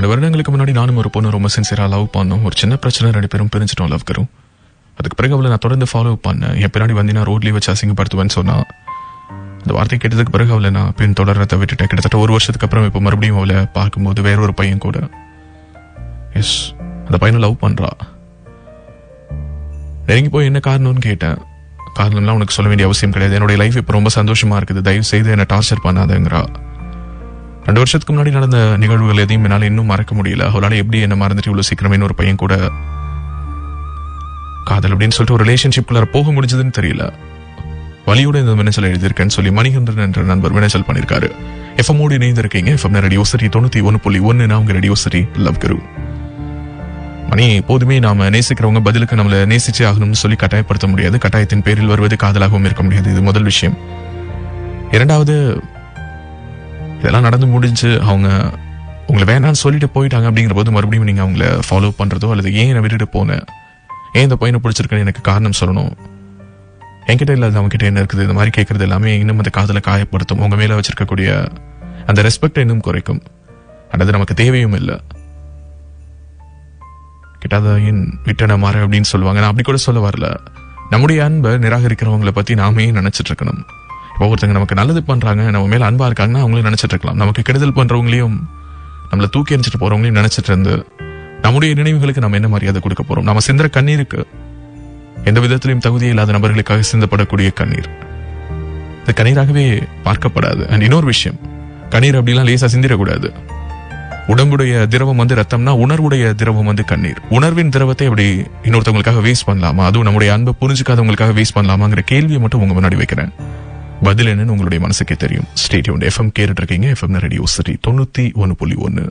2 வருடங்களுக்கு முன்னாடி நானும் ஒரு பொண்ணு ரொம்ப சின்சியரா லவ் பண்ணோம். ஒரு சின்ன பிரச்சனை 2 பேரும் பிரிஞ்சிட்டோம் லவ் கரும். அதுக்கு பிறகு அவளை நான் தொடர்ந்து ஃபாலோ பண்ணேன். என் பின்னாடி வந்து நான் ரோட்லயே வச்சு அசிங்கப்படுத்துவேன்னு சொன்னா, அந்த வார்த்தை கேட்டதுக்கு பிறகு அவளை நான் பின் தொடர்றதை விட்டுட்டேன். கிட்டத்தட்ட 1 வருஷத்துக்கு அப்புறம் இப்போ மறுபடியும் அவளை பார்க்கும்போது வேற ஒரு பையன் கூட எஸ் அந்த பையனை லவ் பண்றா. நெருங்கி போய் என்ன காரணம்னு கேட்டேன். காரணம்லாம் உனக்கு சொல்ல வேண்டிய அவசியம் கிடையாது, என்னுடைய லைஃப் இப்போ ரொம்ப சந்தோஷமா இருக்குது, தயவு செய்து என்ன டார்ச்சர் பண்ணாதங்கிறா. 2 வருஷத்துக்கு முன்னாடி நடந்த நிகழ்வுகள் எதையும் என்னால் இன்னும் மறக்க முடியல. அவளால எப்படி என்ன மறந்துட்டு இவ்வளவு சீக்கிரமே ஒரு பையன் கூட காதல் அப்படின்னு சொல்லிட்டு ஒரு ரிலேஷன்ஷிப்குள்ள போக முடிஞ்சதுன்னு தெரியல. வலியோட இந்த மினசல் எழுதியிருக்கேன்னு சொல்லி மணிகண்டன் என்ற நண்பர் மினசல் பண்ணிருக்காரு. எஃப்எம்மோடு இணைந்து இருக்கீங்க. FM radio city 91.1. நான் உங்க ரேடியோ சிட்டி லவ் குரு. மணி எப்போதுமே நாம நேசிக்கிறவங்க பதிலுக்கு நம்மளை நேசிச்சே ஆகணும்னு சொல்லி கட்டாயப்படுத்த முடியாது. கட்டாயத்தின் பேரில் வருவது காதலாகவும் இருக்க முடியாது. இது முதல் விஷயம். 2வது, இதெல்லாம் நடந்து முடிஞ்சு அவங்க உங்களை வேணான்னு சொல்லிட்டு போயிட்டாங்க அப்படிங்கிற போது மறுபடியும் நீங்க அவங்கள ஃபாலோ பண்றதோ அல்லது ஏன் என்னை விட்டுட்டு போனேன், ஏன் இந்த பையனை பிடிச்சிருக்குன்னு எனக்கு காரணம் சொல்லணும், என்கிட்ட இல்லாத அவங்க கிட்ட என்ன இருக்குது, இந்த மாதிரி கேட்கறது எல்லாமே இன்னும் அந்த காதலை காயப்படுத்தும். உங்க மேல வச்சிருக்கக்கூடிய அந்த ரெஸ்பெக்ட் இன்னும் குறைக்கும். அது நமக்கு தேவையும் இல்லை. கிட்டாத ஏன் விட்டன மாற அப்படின்னு சொல்லுவாங்க. நான் அப்படி கூட சொல்ல வரல. நம்முடைய அன்பை நிராகரிக்கிறவங்களை பத்தி நாமே நினைச்சிட்டு இருக்கணும். இப்போ ஒருத்தங்க நமக்கு நல்லது பண்றாங்க, நம்ம மேல அன்பா இருக்காங்கன்னா அவங்களும் நினைச்சிட்டு இருக்கலாம். நமக்கு கெடுதல் பண்றவங்களையும் நம்மளை தூக்கி எறிஞ்சிட்டு போறவங்களையும் நினைச்சிட்டு இருந்து நம்முடைய நினைவுகளுக்கு நம்ம என்ன மரியாதை கொடுக்க போறோம்? நம்ம சிந்துற கண்ணீருக்கு எந்த விதத்திலையும் தகுதியே இல்லாத நபர்களுக்காக சிந்தப்படக்கூடிய கண்ணீர் இந்த கண்ணீராகவே பார்க்கப்படாது. அண்ட் இன்னொரு விஷயம், கண்ணீர் அப்படிலாம் லேசா சிந்திடக்கூடாது. உடம்புடைய திரவம் வந்து ரத்தம்னா, உணர்வுடைய திரவம் வந்து கண்ணீர். உணர்வின் திரவத்தை அப்படி இன்னொருத்தவங்களுக்காக வேஸ்ட் பண்ணலாமா? அதுவும் நம்முடைய அன்பை புரிஞ்சுக்காதவங்களுக்காக வேஸ்ட் பண்ணலாமாங்கிற கேள்வியை மட்டும் உங்க முன்னாடி வைக்கிறேன். பதில் என்னன்னு உங்களுடைய மனசுக்கே தெரியும். Stay tuned. எஃப்எம் கேட்டுட்டு இருக்கீங்க. FM radio city 91.1.